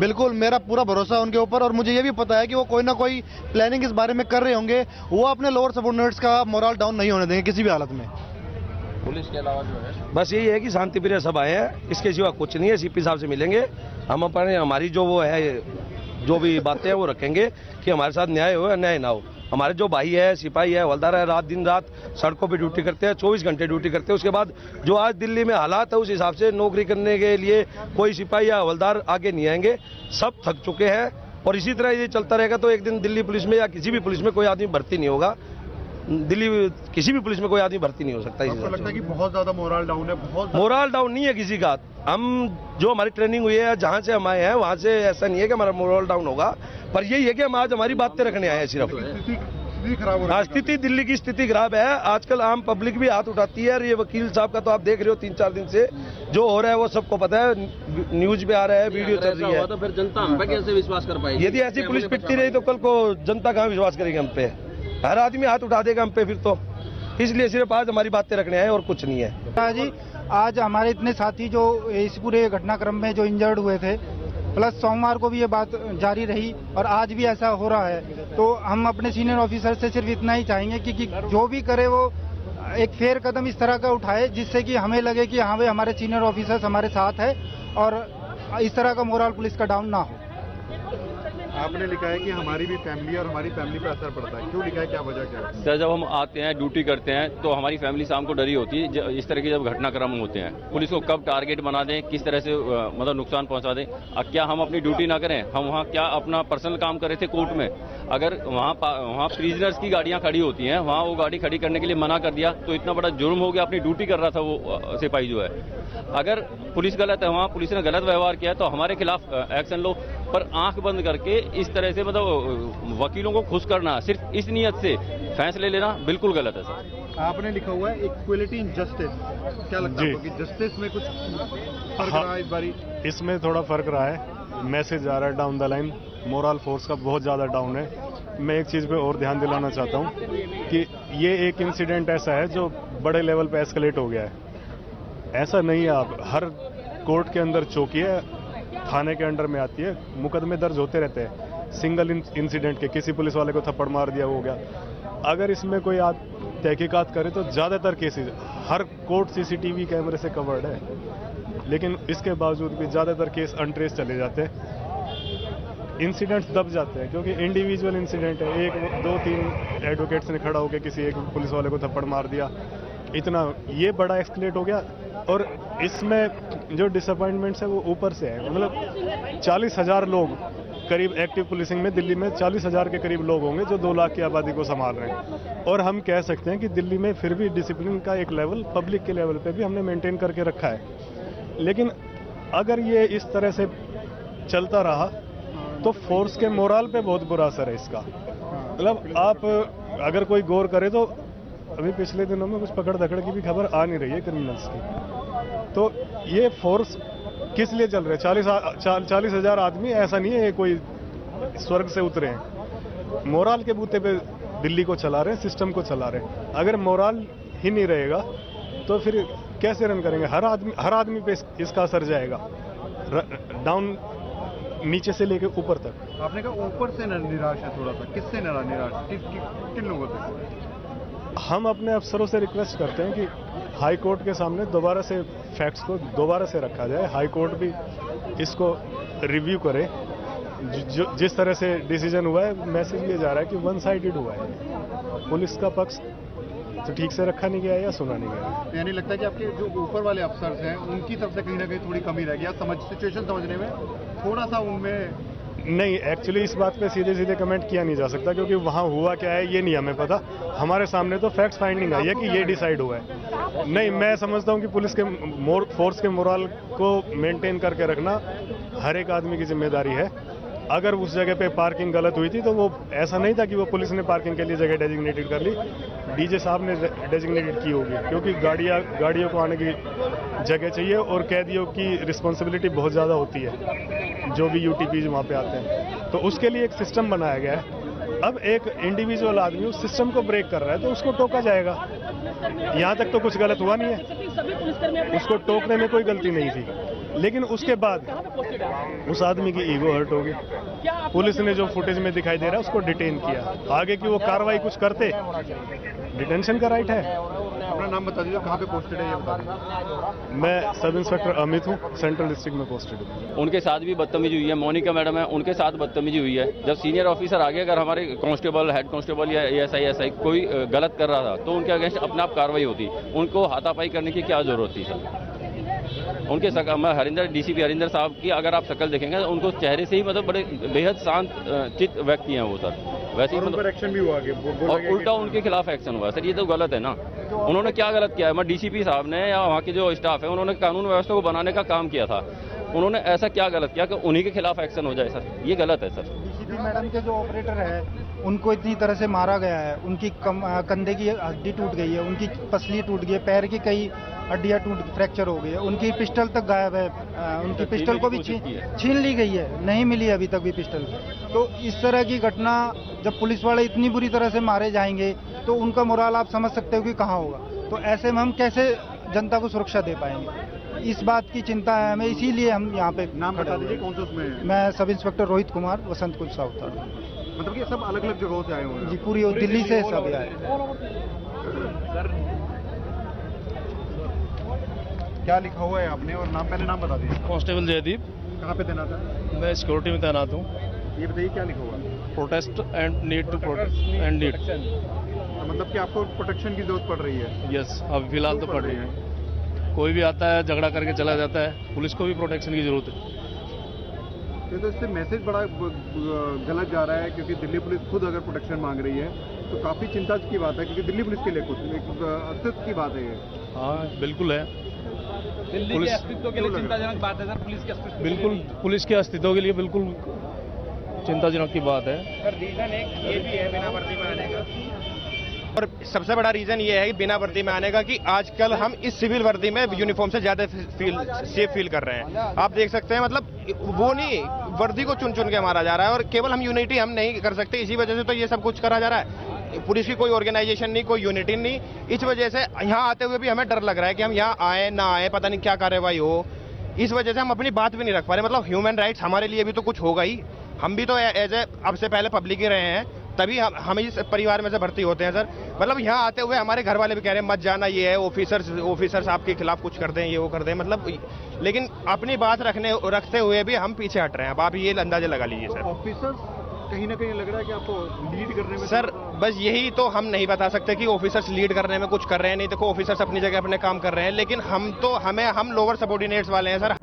बिल्कुल मेरा पूरा भरोसा है उनके ऊपर, और मुझे ये भी पता है कि वो कोई ना कोई प्लानिंग इस बारे में कर रहे होंगे। वो अपने लोअर सबऑर्डिनेट्स का मोरल डाउन नहीं होने देंगे किसी भी हालत में। पुलिस के अलावा जो है बस यही है कि शांति प्रिय सब आए हैं, इसके सिवा कुछ नहीं है। सीपी साहब से मिलेंगे, हम अपने हमारी जो वो है जो भी बातें हैं वो रखेंगे कि हमारे साथ न्याय हो या न्याय ना हो। हमारे जो भाई है, सिपाही है, हवलदार है, रात दिन रात सड़कों पे ड्यूटी करते हैं, 24 घंटे ड्यूटी करते हैं। उसके बाद जो आज दिल्ली में हालात है उस हिसाब से नौकरी करने के लिए कोई सिपाही या हवलदार आगे नहीं आएंगे, सब थक चुके हैं। और इसी तरह ये चलता रहेगा तो एक दिन दिल्ली पुलिस में या किसी भी पुलिस में कोई आदमी भर्ती नहीं होगा। दिल्ली किसी भी पुलिस में कोई आदमी भर्ती नहीं हो सकता। आपको लगता है कि बहुत ज्यादा मोरल डाउन है? बहुत मोरल डाउन नहीं है किसी का। हम जो हमारी ट्रेनिंग हुई है, जहाँ से हम आए हैं वहाँ से ऐसा नहीं है कि हमारा मोरल डाउन होगा, पर यही है कि हम आज हमारी बातें रखने आए हैं सिर्फ। स्थिति खराब हो रही है। स्थिति दिल्ली की स्थिति खराब है। आजकल आम पब्लिक भी हाथ उठाती है, और ये वकील साहब का तो आप देख रहे हो 3-4 दिन से जो हो रहा है वो सबको पता है, न्यूज पे आ रहा है, वीडियो चल रही है। तो फिर जनता हम पे कैसे विश्वास कर पाएगी? यदि ऐसी पुलिस पिटती रही तो कल को जनता कहाँ विश्वास करेगी हम पे? हर आदमी हाथ उठा देगा हम पे फिर तो। इसलिए सिर्फ आज हमारी बातें रखने आए और कुछ नहीं है। जी आज हमारे इतने साथी जो इस पूरे घटनाक्रम में जो इंजर्ड हुए थे, प्लस सोमवार को भी ये बात जारी रही और आज भी ऐसा हो रहा है, तो हम अपने सीनियर ऑफिसर से सिर्फ इतना ही चाहेंगे कि जो भी करे वो एक फेयर कदम इस तरह का उठाए जिससे कि हमें लगे कि हाँ भाई हमारे सीनियर ऑफिसर्स हमारे साथ है और इस तरह का मोरल पुलिस का डाउन ना हो। आपने लिखा है कि हमारी भी फैमिली और हमारी फैमिली पर असर पड़ता है, क्यों लिखा है, क्या वजह क्या है? सर जब हम आते हैं ड्यूटी करते हैं तो हमारी फैमिली शाम को डरी होती है। इस तरह के जब घटनाक्रम होते हैं पुलिस को कब टारगेट बना दें, किस तरह से मतलब नुकसान पहुंचा दें। क्या हम अपनी ड्यूटी ना करें? हम वहाँ क्या अपना पर्सनल काम कर रहे थे कोर्ट में, अगर वहाँ प्रिजनर्स की गाड़ियाँ खड़ी होती हैं, वहाँ वो गाड़ी खड़ी करने के लिए मना कर दिया तो इतना बड़ा जुर्म हो गया। अपनी ड्यूटी कर रहा था वो सिपाही जो है, अगर पुलिस गलत है, वहाँ पुलिस ने गलत व्यवहार किया तो हमारे खिलाफ एक्शन लो। पर आंख बंद करके इस तरह से मतलब वकीलों को खुश करना, सिर्फ इस नियत से फैसले लेना बिल्कुल गलत है सर। आपने लिखा हुआ है इक्वलिटी इन जस्टिस, क्या लगता है आपको कि जस्टिस में कुछ फर्क रहा है इस बारी? इसमें थोड़ा फर्क रहा है, मैसेज आ रहा है down the line, moral force का बहुत ज़्यादा डाउन है। मैं एक चीज़ पे और ध्यान दिलाना चाहता हूँ कि ये एक इंसिडेंट ऐसा है जो बड़े लेवल पे एस्केलेट हो गया है। ऐसा नहीं है, आप हर कोर्ट के अंदर चौकी है, थाने के अंडर में आती है, मुकदमे दर्ज होते रहते हैं सिंगल इंसिडेंट के, किसी पुलिस वाले को थप्पड़ मार दिया हो गया। अगर इसमें कोई तहकीकात करे तो ज़्यादातर केसेस हर कोर्ट सीसीटीवी कैमरे से कवर्ड है, लेकिन इसके बावजूद भी ज़्यादातर केस अनट्रेस चले जाते हैं, इंसिडेंट्स दब जाते हैं क्योंकि इंडिविजुअल इंसिडेंट है। 1-2-3 एडवोकेट्स ने खड़ा होकर किसी एक पुलिस वाले को थप्पड़ मार दिया, इतना ये बड़ा एक्सकलेट हो गया। और इसमें जो डिसअपॉइंटमेंट्स है वो ऊपर से है, मतलब 40,000 लोग करीब एक्टिव पुलिसिंग में दिल्ली में 40,000 के करीब लोग होंगे जो 2 लाख की आबादी को संभाल रहे हैं। और हम कह सकते हैं कि दिल्ली में फिर भी डिसिप्लिन का एक लेवल पब्लिक के लेवल पे भी हमने मेंटेन करके रखा है। लेकिन अगर ये इस तरह से चलता रहा तो फोर्स के मोरल पे बहुत बुरा असर है इसका। मतलब आप अगर कोई गौर करे तो अभी पिछले दिनों में कुछ पकड़ धकड़ की भी खबर आ नहीं रही है क्रिमिनल्स की। तो ये फोर्स किस लिए चल रहे हैं? 40,000 आदमी, ऐसा नहीं है ये कोई स्वर्ग से उतरे हैं, मोरल के बूते पे दिल्ली को चला रहे हैं, सिस्टम को चला रहे हैं। अगर मोरल ही नहीं रहेगा तो फिर कैसे रन करेंगे? हर आदमी पे इसका असर जाएगा, डाउन नीचे से लेके ऊपर तक। आपने कहा ऊपर से निराश है थोड़ा सा, किससे निराश, किन लोगों से? हम अपने अफसरों से रिक्वेस्ट करते हैं कि हाई कोर्ट के सामने दोबारा से फैक्ट्स को दोबारा से रखा जाए, हाई कोर्ट भी इसको रिव्यू करे। जिस तरह से डिसीजन हुआ है, मैसेज ये जा रहा है कि वन साइडेड हुआ है, पुलिस का पक्ष तो ठीक से रखा नहीं गया या सुना नहीं गया। यानी लगता है कि आपके जो ऊपर वाले अफसर्स हैं उनकी तरफ से कहीं ना कहीं थोड़ी कमी रह गया, सिचुएशन समझने में थोड़ा सा उनमें। नहीं, एक्चुअली इस बात पे सीधे सीधे कमेंट किया नहीं जा सकता क्योंकि वहाँ हुआ क्या है ये नहीं हमें पता। हमारे सामने तो फैक्ट्स फाइंडिंग आई है कि ये डिसाइड हुआ है। नहीं, मैं समझता हूँ कि पुलिस के फोर्स के मोरल को मेंटेन करके रखना हर एक आदमी की जिम्मेदारी है। अगर उस जगह पे पार्किंग गलत हुई थी तो वो ऐसा नहीं था कि वो पुलिस ने पार्किंग के लिए जगह डेजिग्नेटेड कर ली, डीजे साहब ने डेजिग्नेटेड की होगी, क्योंकि गाड़ियों को आने की जगह चाहिए और कैदियों की रिस्पॉन्सिबिलिटी बहुत ज़्यादा होती है जो भी यूटीपीज वहाँ पे आते हैं, तो उसके लिए एक सिस्टम बनाया गया है। अब एक इंडिविजुअल आदमी उस सिस्टम को ब्रेक कर रहा है तो उसको टोका जाएगा। यहाँ तक तो कुछ गलत हुआ नहीं है, उसको टोकने में कोई गलती नहीं थी। लेकिन उसके बाद उस आदमी की ईगो हर्ट हो गई। पुलिस ने जो फुटेज में दिखाई दे रहा है उसको डिटेन किया। आगे की वो कार्रवाई कुछ करते, डिटेंशन का राइट है। अपना नाम बता दीजिए, कहाँ पे पोस्टेड है ये बता दीजिए। मैं सब इंस्पेक्टर अमित हूँ, सेंट्रल डिस्ट्रिक्ट में पोस्टेड हूँ। उनके साथ भी बदतमीजी हुई है। मोनिका मैडम है, उनके साथ बदतमीजी हुई है। जब सीनियर ऑफिसर आगे अगर हमारे कांस्टेबल, हेड कांस्टेबल या एएसआई कोई गलत कर रहा था तो उनके अगेंस्ट अपने आप कार्रवाई होती। उनको हाथापाई करने की क्या जरूरत थी सर? उनके हरिंदर, डीसीपी हरिंदर साहब की अगर आप शक्ल देखेंगे तो उनको चेहरे से ही मतलब बड़े बेहद शांत चित्त व्यक्ति हैं वो सर। वैसे ही मतलब एक्शन भी हुआ आगे, और उल्टा उनके खिलाफ एक्शन हुआ सर। ये तो गलत है ना। उन्होंने क्या गलत किया है? मैं डीसीपी साहब ने या वहाँ के जो स्टाफ है उन्होंने कानून व्यवस्था को बनाने का काम किया था। उन्होंने ऐसा क्या गलत किया कि उन्हीं के खिलाफ एक्शन हो जाए सर? ये गलत है सर। डीसीपी मैडम के जो ऑपरेटर है उनको इतनी तरह से मारा गया है, उनकी कंधे की हड्डी टूट गई है, उनकी पसली टूट गई है, पैर की कई हड्डियां फ्रैक्चर हो गई है, उनकी पिस्टल तक गायब है, उनकी पिस्टल को भी छीन ली गई है, नहीं मिली अभी तक भी पिस्टल। तो इस तरह की घटना जब पुलिस वाले इतनी बुरी तरह से मारे जाएंगे तो उनका मोराल आप समझ सकते हो कि कहाँ होगा। तो ऐसे में हम कैसे जनता को सुरक्षा दे पाएंगे, इस बात की चिंता है हमें, इसीलिए हम यहाँ पे नाम बता दीजिए कौन सा उसमें है? मैं सब इंस्पेक्टर रोहित कुमार, वसंत कुल साउथ। मतलब कि सब अलग अलग जगहों से आए हुए हैं। जी पूरी दिल्ली से सब आए। क्या लिखा हुआ है आपने और नाम, पहले नाम बता दीजिए। कांस्टेबल जयदीप, कहाँ पे तैनात है? मैं सिक्योरिटी में तैनात हूँ। ये बताइए क्या लिखा हुआ है? Protest and need to protest and need. तो मतलब कि आपको प्रोटेक्शन की जरूरत पड़ रही है? यस, अब फिलहाल तो पड़ रही है। कोई भी आता है झगड़ा करके चला जाता है, पुलिस को भी प्रोटेक्शन की जरूरत है। तो इससे मैसेज बड़ा गलत जा रहा है, क्योंकि दिल्ली पुलिस खुद अगर प्रोटेक्शन मांग रही है तो काफ़ी चिंता की बात है, क्योंकि दिल्ली पुलिस के लिए कुछ एक अस्तित्व की बात है ये। हाँ बिल्कुल है, दिल्ली के अस्तित्व के लिए चिंताजनक बात है सर। पुलिस के अस्तित्व बिल्कुल पुलिस के अस्तित्व के लिए बिल्कुल चिंताजनक की बात है। सर रीजन एक ये भी है बिना वर्दी में आने का, और सबसे बड़ा रीजन ये है कि बिना वर्दी में आने का कि आजकल हम इस सिविल वर्दी में यूनिफॉर्म से ज्यादा सेफ फील कर रहे हैं। आप देख सकते हैं, मतलब वो नहीं, वर्दी को चुन चुन के मारा जा रहा है और केवल हम यूनिटी हम नहीं कर सकते, इसी वजह से तो ये सब कुछ करा जा रहा है। पुलिस की कोई ऑर्गेनाइजेशन नहीं, कोई यूनिटी नहीं, इस वजह से यहाँ आते हुए भी हमें डर लग रहा है कि हम यहाँ आए ना आए, पता नहीं क्या कार्रवाई हो। इस वजह से हम अपनी बात भी नहीं रख पा रहे। मतलब ह्यूमन राइट्स हमारे लिए भी तो कुछ होगा ही, हम भी तो एज ए अब से पहले पब्लिक ही रहे हैं, तभी हम इस परिवार में से भर्ती होते हैं सर। मतलब यहाँ आते हुए हमारे घर वाले भी कह रहे हैं मत जाना, ये है ऑफिसर्स आपके खिलाफ कुछ कर दें, ये वो कर दें, मतलब लेकिन अपनी बात रखते हुए भी हम पीछे हट रहे हैं। अब आप ये अंदाजा लगा लीजिए सर। ऑफिसर्स कहीं ना कहीं लग रहा है कि आपको लीड करने में सर बस यही तो हम नहीं बता सकते कि ऑफिसर्स लीड करने में कुछ कर रहे हैं, नहीं देखो ऑफिसर्स अपनी जगह अपने काम कर रहे हैं, लेकिन हम लोअर सबॉर्डिनेट्स वाले हैं सर।